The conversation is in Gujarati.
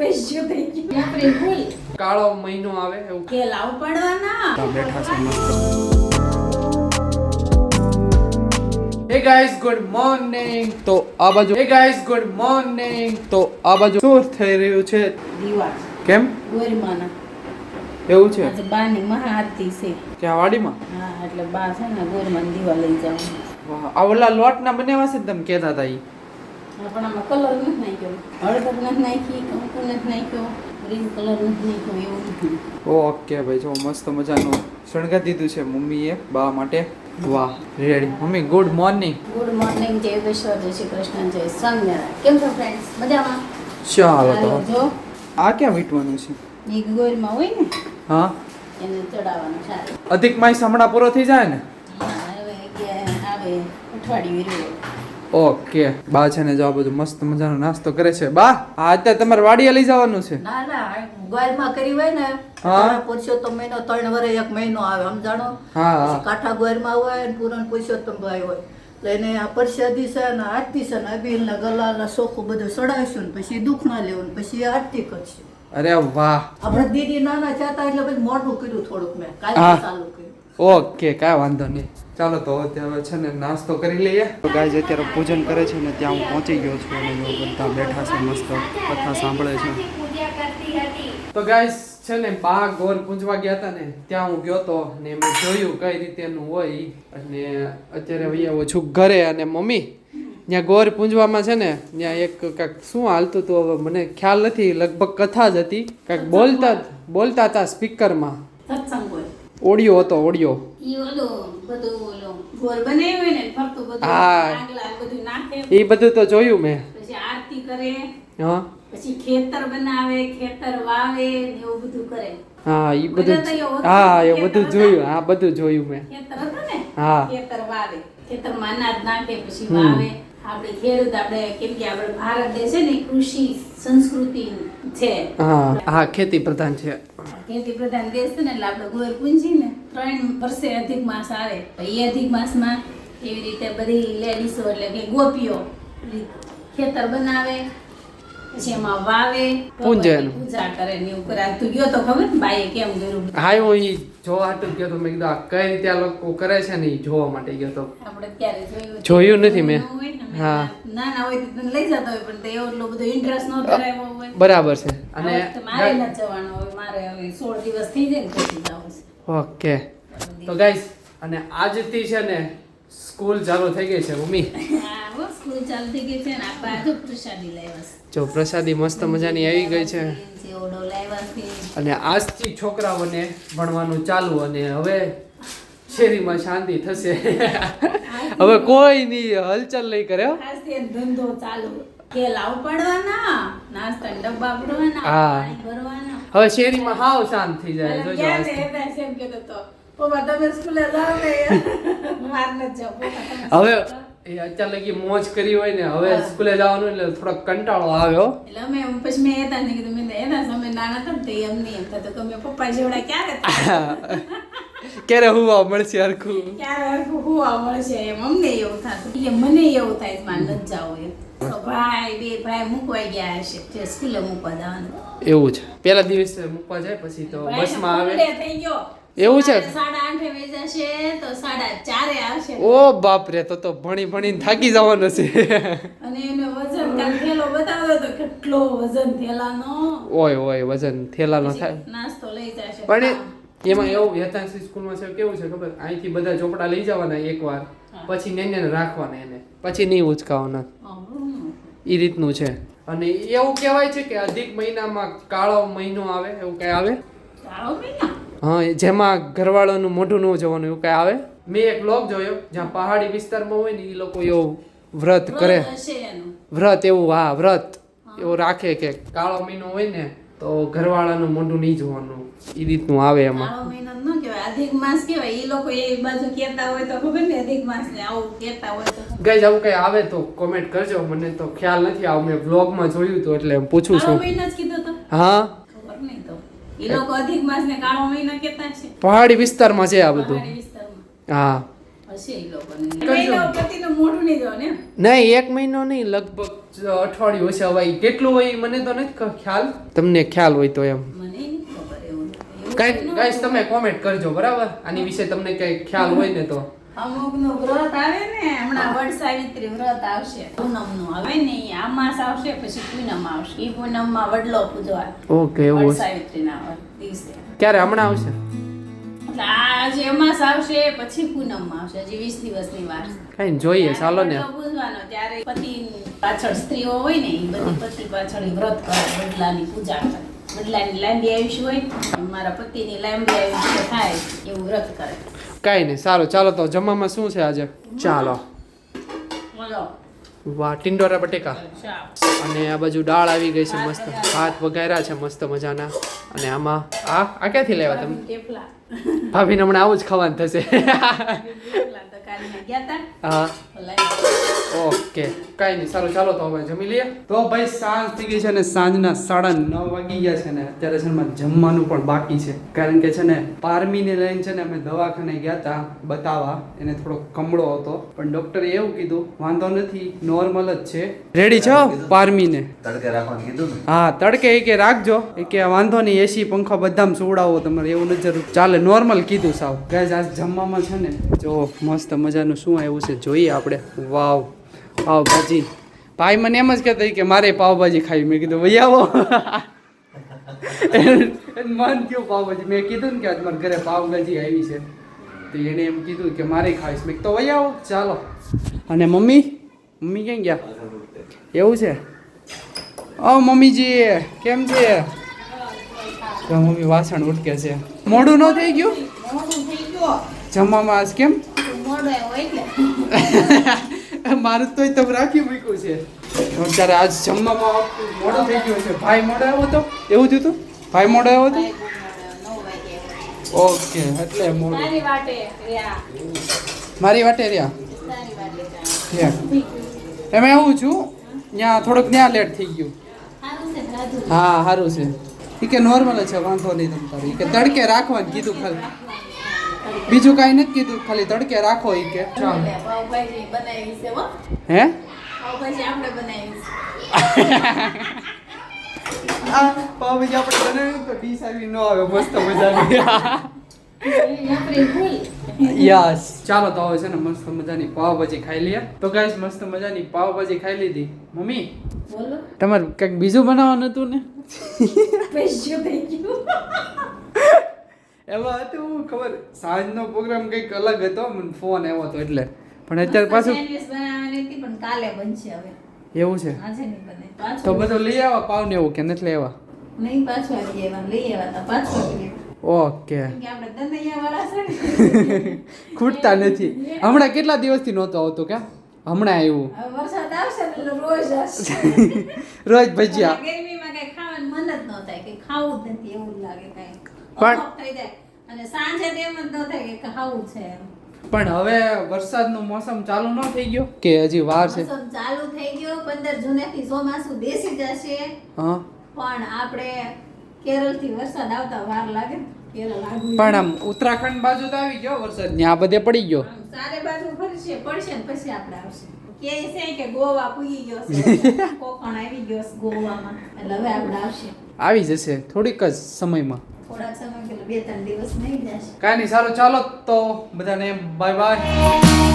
સ્પેશિયલ થઈ ગયું આપણે ભૂલ કાળો મહિનો આવે એવું કે લાવ પડવાના બેઠા છે મસ્ત. હે ગાઈસ ગુડ મોર્નિંગ. તો આ બાજુ હે ગાઈસ ગુડ મોર્નિંગ. તો આ બાજુ શું થઈ રહ્યું છે? દીવા કેમ ગોરમાના એવું છે? આજે બાની મહાઆરતી છે ક્યાં વાડીમાં? હા એટલે બા છે ને ગોરમાન દીવા લઈ જાવ. વાહ, આ ઓલા લોટના બનાવ્યા છે ને તમે કહેતા હતા ઈ? પણ આમાં કલર નથી નાખ્યો, હળદર નથી નાખી, કંકુ નથી નાખ્યો, ગ્રીન કલર નથી નાખ્યો, એવું નથી. ઓકે ભાઈ, જો મસ્ત મજાનું શણગારી દીધું છે મમ્મીએ બા માટે. વાહ ready. Mummy good morning. Good morning, જય વિશ્વ, જય શ્રી કૃષ્ણ, જય સ્વામિનારાયણ. કેમ છો ફ્રેન્ડ્સ? મજામાં? ચાલો તો જો આ ક્યાં વીટવાનું છે? એક ગોરમાં હોય ને હા, એને ચડાવવાનું સારું. અધિક માસ હમણાં પૂરો થઈ જાય ને? હા, હવે આવે અઠવાડિયું રહ્યું. ઓકે, બા છે ને જો આ બધું મસ્ત મજાનો નાસ્તો કરે છે. બા આ અત્યારે તમારે વાડીએ લઈ જવાનું છે? ના ના, ગોયલમાં કરી હોય ને હા. પુરુષોત્તમ મહિનો 3 વર્ષે 1 મહિનો આવે, સમજાણો? હા પછી કાઠા ગોયલમાં હોય ને પૂરણ પુરુષોત્તમ ભાઈ હોય એટલે એને આ પરસાદી છે ને આરતી છે ને અબીલ ને ગલાલ ચોખ્ખું બધું ચડાવીશું ને પછી દુઃખ ના લેવું ને પછી આરતી કરશું. અરે વાહ. આપણે દીદી નાના ચાતા એટલે પછી મોઢું કર્યું થોડુંક, મેં હા. કાલે ચાલુ કર્યું. ઓકે, કાંઈ વાંધો નહીં. ચાલો તો અત્યારે છે ને નાસ્તો કરી લઈએ. તો ગાઈઝ અત્યારે પૂજન કરે છે ને ત્યાં હું પહોંચી ગયો છું અને બધા બેઠા છે મસ્ત કથા સાંભળે છે. તો ગાઈઝ છે ને બા ગોર પૂજવા ગયા હતા ને ત્યાં હું ગયો તો ને મેં જોયું કઈ રીતેનું હોય અને અત્યારે ભાઈ આવો છું ઘરે. અને મમ્મી ત્યાં ગોર પૂંજવામાં છે ને ત્યાં એક કાંઈક શું હાલતું હતું હવે મને ખ્યાલ નથી, લગભગ કથા જ હતી. કાંઈક બોલતા હતા સ્પીકરમાં, સત્સંગ હોય. ઓડિયો હતો, ઓડિયો. ઈ ઓલો બધું ઓલો ગોળ બનાવ્યું હોય ને ફરતું બધું હા. આગલા બધું નાખે, એ બધું તો જોયું મેં. પછી આરતી કરે, હા પછી ખેતર બનાવે, ખેતર વાવે ને એવું બધું કરે. હા, એ બધું બધા તો એવું હતું. હા એ ખેતર બધું હતા. જોયું. હા બધું જોયું મેં. ખેતર હતું ને, હા. ખેતર વાવે, ખેતરમાં અનાજ નાખે, પછી વાવે. આપણે ખેડૂત, આપણે કેમ કે આપણે ભારત દેશ છે ને કૃષિ સંસ્કૃતિ છે, હા હા, ખેતી પ્રધાન છે. ખેતી પ્રધાન દેશ છે ને એટલે આપણે ગોર પૂંજી ને 3 વર્ષે અધિક માસ આવે. એ અધિક માસમાં એવી રીતે બધી લેડીઝો એટલે કે ગોપીઓ ખેતર બનાવે, પછી એમાં વાવે, પૂંજે. પૂજા કરે ને એવું કરે. તું ગયો તો ખબર ને બાઈએ કેમ કર્યું? હા, હું ઈ જોવા હાટું ગયો તો. મેં કીધું આ કઈ રીતે આ લોકો કરે છે ને ઈ જોવા માટે ગયો તો. આપણે ક્યારે જોયું નથી મેં. હોય ને, હા. નાના હોય તો તને લઈ જતા હોય પણ તે એટલો બધો ઇન્ટરેસ્ટ ન ધરાવ્યો હોય. બરાબર છે. અને મારે ન જવાનું હોય, મારે હવે 16 દિવસ થઈ જાય ને પછી જવું છે. ઓકે તો ગાઈસ, અને આજથી છે ને સ્કૂલ ચાલુ થઈ ગઈ છે મમ્મી. હા, હો, સ્કૂલ ચાલુ થઈ ગઈ છે ને આપણે આજે પ્રસાદી લાવ્યા છે. જો પ્રસાદી મસ્ત મજાની આવી ગઈ છે ઓડો લાવ્યા છે. અને આજથી છોકરાઓને ભણવાનું ચાલુ અને હવે શેરીમાં શાંતિ થશે. હવે કોઈ ની હલચલ નહીં કરે હો. આજથી એક ધંધો ચાલુ. કે લાવ પડવાના, નાસ્તાના ડબ્બા ભરવાના, હા. પાણી ભરવાના. હવે શેરીમાં હાવ શાંત થઈ જાય. અને જોજો ક્યાં આજથી. ને એના એમ કહેતો તો, પપ્પા તમે સ્કૂલે જાઓ ને માર ન જાઓ, પપ્પા તમે હવે સ્કૂલે જાઓ. એ અત્યાર લગી મોજ કરી હોય ને હવે સ્કૂલે જવાનું એટલે થોડોક કંટાળો આવ્યો. એટલે અમે પછી મેં હતા ને કીધું, મેં એના સમય નાના હતા ને તો એમ નહીં એમ થતું કે અમે પપ્પા જેવડા ક્યારે હતા? ક્યારે હુવા મળશે હરખું. ક્યારે હરખું હુવા મળશે એમ અમને એવું થતું. એટલે મને એવું થાય મારે ન જાવું એમ. તો બે ભાઈ મૂકવા ગયા હશે, જે સ્કૂલે મૂકવા જવાનું. એવું છે. પેલા દિવસે મૂકવા જાય પછી તો ભાઈને બસમાં આવે. ફૂલ ડે થઈ ગયો. એવું છે? 8:30 વેચાશે તો 4:30 આવશે. ઓ બાપ રે, તો ભણી ભણીને થાકી જવાનું છે. અને એનો વજન કાલ થેલો બતાવ્યો તો કેટલો વજન થેલાનો. ઓય ઓય, વજન થેલાનો થાય. નાસ્તો લઈ જશે. પણ એમાં એવું હેતાંશી સ્કૂલમાં છે કેવું છે ખબર? અહીંથી બધા ચોપડા લઈ જવાના એકવાર, પછી ને રાખવાના એને, પછી નહીં ઉચકાવાના. એ રીતનું છે. અને એવું કહેવાય છે કે અધિક મહિનામાં કાળો મહિનો આવે, એવું કઈ આવે? કાળો મહિનો? હા, જેમાં ઘરવાળાનું મોઢું ન જોવાનું એવું કઈ આવે. મેં એક વ્લોગ જોયો જ્યાં પહાડી વિસ્તારમાં હોય ને એ લોકો એવું વ્રત કરે. હશે એનું. વ્રત એવું, હા વ્રત એવું રાખે કે કાળો મહિનો હોય ને તો ઘરવાળાનું મોઢું નહીં જોવાનું, એ રીતનું આવે એમાં. કાળો મહિનો ન કહેવાય, અધિક માસ કહેવાય. એ લોકો એ બાજુ કહેતા હોય તો ખબર ને, અધિક માસ ને આવું કહેતા હોય તો. ગાઈઝ આવું કઈ આવે તો કોમેન્ટ કરજો, મને તો ખ્યાલ નથી. આવું મેં વ્લોગમાં જોયું તો એટલે હું પૂછું કાળો છું. મહિનો જ કીધો તો? હા, ખબર નહીં તો. એ લોકો અધિક માસ ને કાળો મહિનો કહેતા છે. પહાડી વિસ્તારમાં છે આ બધું. પહાડી વિસ્તારમાં. હા, હશે એ લોકોને મહિનો પતિનું મોઢું નહીં જો ને નહીં 1 મહિનો નહીં લગભગ અઠવાડિયું હશે હવે કેટલું હોય ઈ મને તો નથી ખ્યાલ તમને ખ્યાલ હોય તો એમ મને નહીં ખબર એવું કઈ ગાઈસ તમે કોમેન્ટ કરજો બરાબર આની વિશે તમને કઈ ખ્યાલ હોય ને તો અમુકનું વ્રત આવે ને હમણાં વડ સાવિત્રી વ્રત આવશે પૂનમનું આવે ને ઈ આ માસ આવશે પછી પૂનમ આવશે ઈ પૂનમમાં વડલો પૂજવા ઓકે વડ એવું સાવિત્રીના દિવસે ક્યારે હમણાં આવશે એટલે આ જે અમાસ આવશે પછી પૂનમમાં આવશે હજી 20 દિવસની વાર કઈ જોઈએ ચાલો ને વડલો પૂજવાનો ત્યારે પતિ પાછળ સ્ત્રીઓ હોય ને ઈ બધી પતિ પાછળ ઈ વ્રત કરે વડલાની પૂજા કરે વડલાની લાંબી આયુષ્ય હોય મારા પતિની લાંબી આયુષ્ય થાય એવું વ્રત કરે કઈ નહીં સારું ચાલો તો જમવામાં શું છે આજે ચાલો બોલો વાહ ટિંડોરા બટેકા શાક અને આ બાજુ દાળ આવી ગઈ છે મસ્ત ભાત વઘાર્યા છે મસ્ત મજાના અને આમાં આ ક્યાંથી લેવા તમે ટેફલા ભાભીને હમણાં આવું જ ખાવાનું થશે ટેફલા તો કાલના ગયા તા હા ઓલાય ઓકે કઈ નહીં સારું ચાલો તો હવે જમી લઈએ તો ભાઈ સાંજ થઈ ગઈ છે ને સાંજના 9:30 વાગી ગયા છે ને અત્યારે છે ને મારે જમવાનું પણ બાકી છે કારણ કે છે ને પારમીને લઈને છે ને અમે દવાખાને ગયા હતા બતાવવા એને થોડો કમળો હતો પણ ડોક્ટરે એવું કીધું વાંધો નથી નોર્મલ જ છે રેડી છો પારમીને તડકે રાખવાનું કીધું ને હા તડકે એ કે રાખજો એ કે વાંધો નહીં એસી પંખા બધામાં સુવડાવો તમારે એવું નથી જરૂર ચાલે નોર્મલ કીધું સાવ ગાઈસ આજ જમવામાં છે ને જો મસ્ત મજાનું શું આવ્યું છે જોઈએ આપણે વાવ પાવભાજી ભાઈ મને એમ જ કહેતા કે મારે પાવભાજી ખાવી મેં કીધું ભાઈ આવો મન થયું પાવભાજી મેં કીધું ને કે આજ મારા ઘરે પાવભાજી આવી છે તો એણે એમ કીધું કે મારે ખાવીશ મેં તો ભાઈ આવો ચાલો અને મમ્મી ક્યાં ગયા એવું છે ઓ મમ્મીજી કેમ છે તો મમ્મી વાસણ ઉટકે છે મોડું ન થઈ ગયું મોડું થઈ ગયો જમવામાં આજ કેમ મોડું હોય એટલે મારું તોય તમે રાખી મૂક્યું છે અત્યારે આજ જમવામાં મોડો થઈ ગયો છે ભાઈ મોડો આવ્યો તો એવું થયું હતું ભાઈ મોડો આવ્યો હતો 9 વાગે ઓકે એટલે મોડું તારી વાટે રહ્યા મારી વાટે રહ્યા તારી વાટે એમાં એવું છું ત્યાં થોડુંક ત્યાં લેટ થઈ ગયું સારું છે રાજુ હા સારું છે એ કે નોર્મલ છે વાંધો નહીં તમ તારું ઈ કે તડકે રાખવાનું કીધું ખાલી બીજું કાંઈ નથી કીધું ખાલી તડકે રાખો એ કે ચાલો પાવભાજી બનાવી છે હો હે પાવભાજી આપણે બનાવી આ પાવભાજી આપણે બનાવ્યું તો ડીશ આવી ન આવે મસ્ત મજાની છે આપણી ભૂલ યસ ચાલો તો હવે છે ને મસ્ત મજાની પાવભાજી ખાઈ લઈએ તો ગાઈસ મસ્ત મજાની પાવભાજી ખાઈ લીધી મમ્મી બોલો તમારે કંઈક બીજું બનાવવાનું હતું ને પૈસા થઈ ગયું એમાં હતું ખબર સાંજનો પ્રોગ્રામ કંઈક અલગ હતો મને ફોન આવ્યો હતો એટલે પણ અત્યારે પાછું સેન્ડવિચ બનાવવાની હતી પણ કાલે બનશે હવે એવું છે આજે નહીં બને તો પાછું બધું લઈ આવા પાવ ને એવું કે નથી લેવા નહીં પાછું આવી આવ્યા લઈ આવ્યા હતા પાછું આવી ઓકે કે આપણે દંદૈયા વાળા છે ને ખૂટતા નથી હમણાં કેટલા દિવસથી નહોતો આવતો કે હમણાં આવ્યું હવે વરસાદ આવશે ને એટલે રોજ આવશે રોજ ભજીયા ગરમીમાં કઈ ખાવાનું મન જ ન થાય કે ખાવું જ નથી એવું લાગે કઈ પણ- ઓફ થઈ જાય અને સાંજે તો એમ જ ન થાય કે ખાવું છે એમ પણ હવે વરસાદનું મોસમ ચાલુ ન થઈ ગયો કે હજી વાર છે મોસમ ચાલુ થઈ ગયો 15 જૂનેથી ચોમાસું બેસી જશે હા પણ આપણે કેરળથી વરસાદ આવતા વાર લાગે ને. કેરળ આગળ પણ આમ ઉત્તરાખંડ બાજુ તો આવી ગયો વરસાદ ને આ બધે પડી ગયો આમ ચારે બાજુ ફરશે પડશે ને પછી આપણે આવશે કે છે કે ગોવા પૂગી ગયો છે કોકણ આવી ગયો છે ગોવામાં એટલે હવે આપણે આવશે આવી જશે થોડીક જ સમયમાં થોડાક સમય એટલે 2-3 દિવસ નહીં જશે કાંઈ નહીં સારું ચાલો તો બધાને બાય બાય